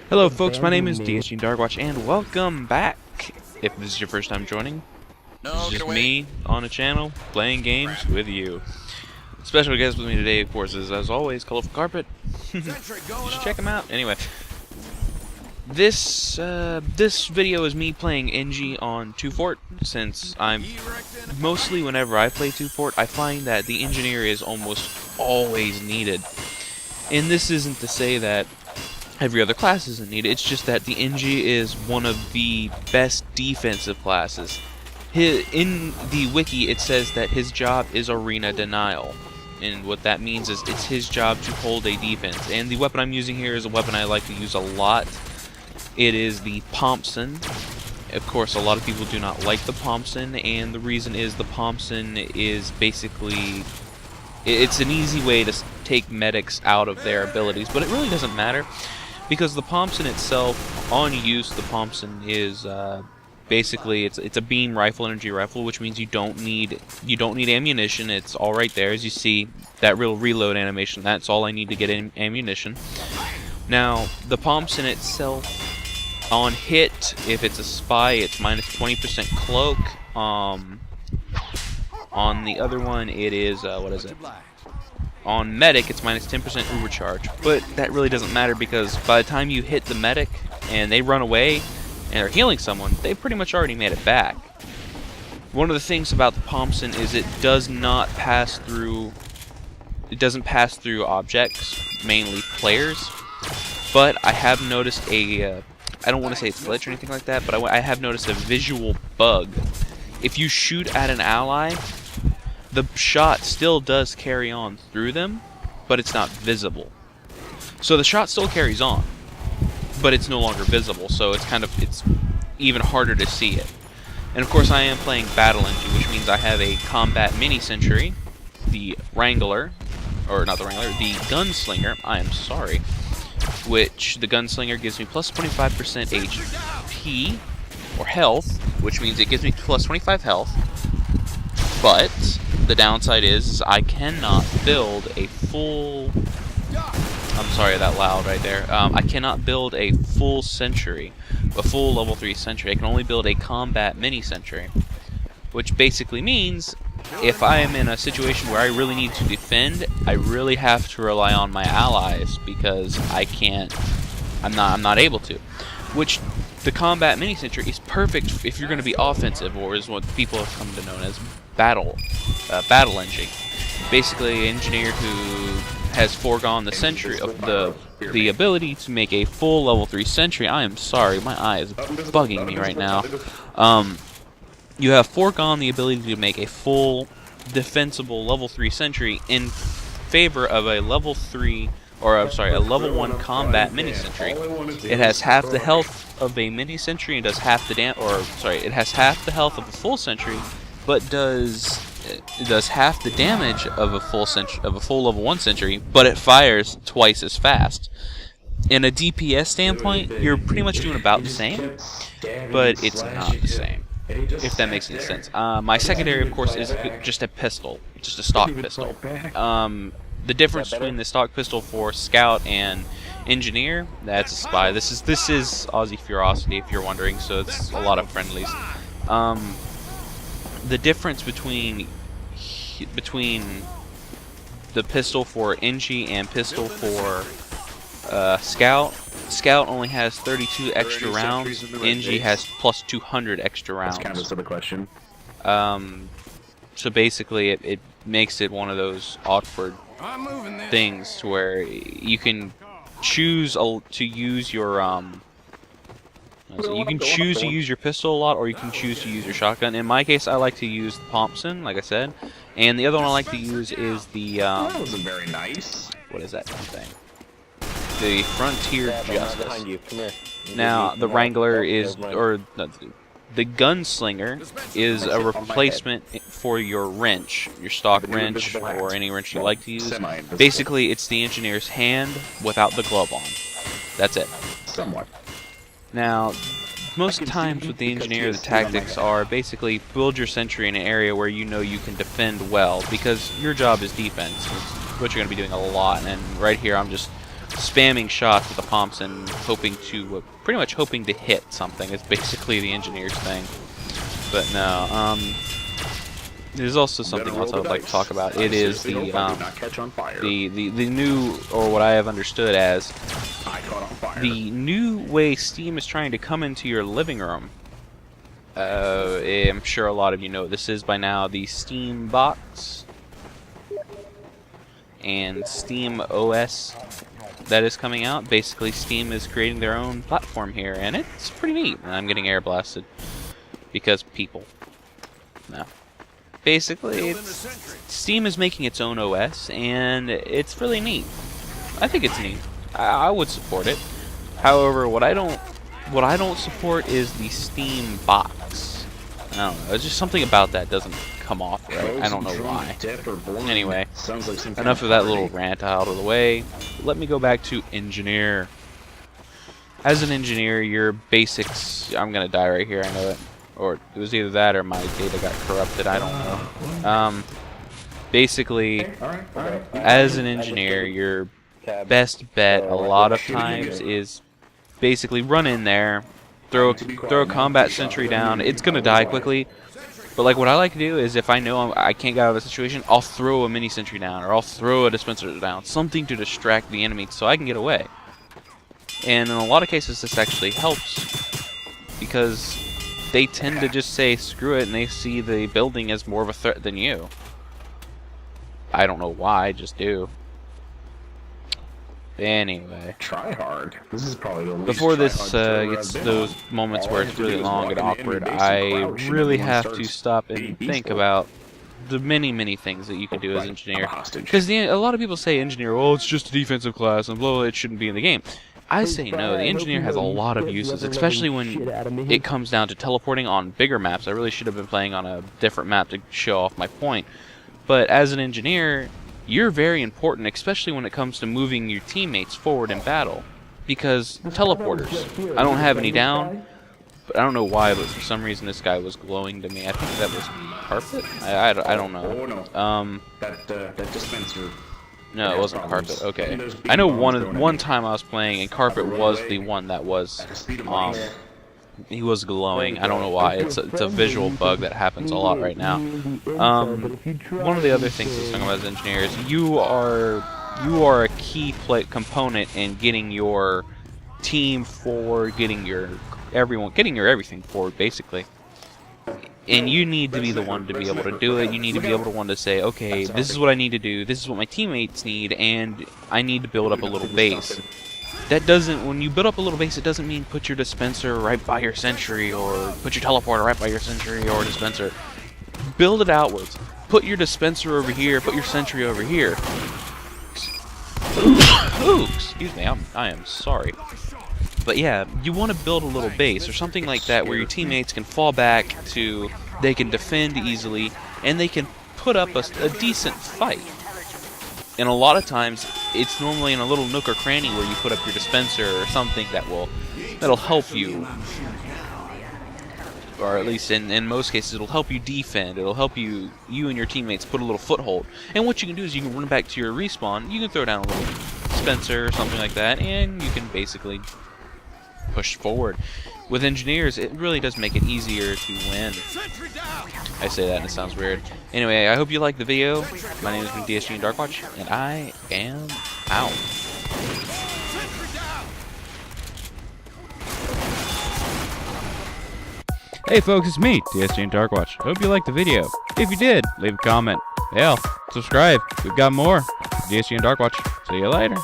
Hello folks, my name is DSG Darkwatch and welcome back. If this is your first time joining, this is just me on a channel playing games with you. Special guest with me today, of course, is as always Colorful Carpet. You should check him out. Anyway, this video is me playing Engie on 2 Fort, since mostly whenever I play 2 Fort, I find that the engineer is almost always needed. And this isn't to say that every other class isn't needed, it's just that the Engie is one of the best defensive classes. In the wiki it says that his job is arena denial, and what that means is it's his job to hold a defense. And the weapon I'm using here is a weapon I like to use a lot. It is the Thompson. Of course, a lot of people do not like the Thompson, and the reason is the Thompson is basically, it's an easy way to take medics out of their abilities, but it really doesn't matter, because the Thompson itself, on use, the Thompson is basically it's a beam rifle, energy rifle, which means you don't need ammunition. It's all right there, as you see that real reload animation. That's all I need to get in ammunition. Now, the Thompson itself, on hit, if it's a spy, it's minus 20% cloak. On the other one, it is what is it? On medic, it's minus 10% overcharge, but that really doesn't matter, because by the time you hit the medic and they run away and are healing someone, they pretty much already made it back. One of the things about the Thompson is it does not pass through. It doesn't pass through objects, mainly players. But I have noticed a. I don't want to say it's glitch or anything like that, but I have noticed a visual bug. If you shoot at an ally, the shot still does carry on through them, but it's not visible. So the shot still carries on, but it's no longer visible, so it's even harder to see it. And of course I am playing Battle Engie, which means I have a combat mini-sentry, the Wrangler, or not the Wrangler, the Gunslinger, I am sorry, which the Gunslinger gives me plus 25% HP, or health, which means it gives me plus 25 health, but the downside is I cannot build a full... I'm sorry, that loud right there. I cannot build a full sentry, a full level 3 sentry. I can only build a combat mini sentry, which basically means if I am in a situation where I really need to defend, I really have to rely on my allies, because I'm not able to. Which the combat mini sentry is perfect if you're going to be offensive, or is what people have come to know as battle Engie. Basically, an engineer who has foregone the sentry of the ability to make a full level 3 sentry. I am sorry, my eye is bugging me right now. You have foregone the ability to make a full defensible level 3 sentry in favor of a level 3, or I'm sorry, a level 1 combat mini sentry. It has half the health of a mini sentry and does half the it has half the health of a full sentry, but does half the damage of a full level 1 sentry, but it fires twice as fast. In a DPS standpoint, you're pretty much doing about the same, but it's not the same, if that makes any sense. My secondary, of course, is just a pistol, just a stock pistol. The difference between the stock pistol for Scout and Engineer, that's a spy. This is Aussie Ferocity, if you're wondering, so it's a lot of friendlies. The difference between the pistol for Engie and pistol for Scout only has 32 extra rounds. Engie has plus 200 extra rounds. That's kind of a silly question. So basically, it makes it one of those awkward things to where you can choose to use your to use your pistol a lot, or you can choose to use your shotgun. In my case, I like to use the Thompson, like I said, and the other one I like to use is the that wasn't very nice. What is that thing? The Frontier Justice. Now, the Wrangler is, or the Gunslinger is a replacement for your wrench, your stock wrench, or any wrench you like to use. Basically, it's the engineer's hand without the glove on. That's it. Somewhat. Now, most times with the engineer, the tactics are basically build your sentry in an area where you know you can defend well, because your job is defense. It's what you're going to be doing a lot, and right here I'm just spamming shots with the pumps and hoping to, pretty much hoping to hit something. It's basically the engineer's thing. But no, there's also something else I would like to talk about. It is the new, or what I have understood as, the new way Steam is trying to come into your living room. I'm sure a lot of you know what this is by now. The Steam box and Steam OS that is coming out. Basically, Steam is creating their own platform here, and it's pretty neat. And I'm getting air blasted because people. No. Basically, Steam is making its own OS, and it's really neat. I think it's neat. I would support it. However, what I don't support is the Steam box. I don't know. It's just something about that doesn't come off right. I don't know why. Anyway, enough of that little rant out of the way. Let me go back to engineer. As an engineer, your basics. I'm gonna die right here. I know it. Or it was either that or my data got corrupted. I don't know. Basically, as an engineer, your best bet a lot of times is basically run in there, throw a combat sentry down. It's gonna die quickly, but like what I like to do is if I know I can't get out of a situation, I'll throw a mini sentry down or I'll throw a dispenser down, something to distract the enemy so I can get away. And in a lot of cases, this actually helps because they tend to just say screw it and they see the building as more of a threat than you. I don't know why, just do. Anyway, try hard. This is probably the least before this gets to those moments where it's really long and awkward, I really have to stop and think about the many things that you can do as an engineer. Because a lot of people say engineer, oh, it's just a defensive class and blah, it shouldn't be in the game. I say no, the engineer has a lot of uses, especially when it comes down to teleporting on bigger maps. I really should have been playing on a different map to show off my point. But as an engineer, you're very important, especially when it comes to moving your teammates forward in battle. Because teleporters, I don't have any down, but I don't know why, but for some reason this guy was glowing to me. I think that was carpet? I don't know. That dispenser. No, it wasn't carpet. Okay. I know one time I was playing and carpet was the one that was he was glowing. I don't know why. It's a visual bug that happens a lot right now. One of the other things that's talking about as engineers, you are a key component in getting your team forward, getting your everything forward, basically. And you need to be the one to be able to do it. You need to be able to say, okay, this is what I need to do, this is what my teammates need, and I need to build up a little base. That doesn't, when you build up a little base, it doesn't mean put your dispenser right by your sentry, or put your teleporter right by your sentry or dispenser. Build it outwards. Put your dispenser over here, put your sentry over here. Ooh, excuse me, I am sorry. But yeah, you want to build a little base or something like that where your teammates can fall back to, they can defend easily, and they can put up a decent fight. And a lot of times, it's normally in a little nook or cranny where you put up your dispenser or something that'll help you. Or at least in most cases, it'll help you defend. It'll help you and your teammates put a little foothold. And what you can do is you can run back to your respawn, you can throw down a little dispenser or something like that, and you can basically push forward. With engineers, it really does make it easier to win. I say that and it sounds weird. Anyway, I hope you liked the video. My name has been DSG and Darkwatch, and I am out. Hey folks, it's me, DSG and Darkwatch. I hope you liked the video. If you did, leave a comment. Hell, subscribe. We've got more. DSG and Darkwatch. See you later.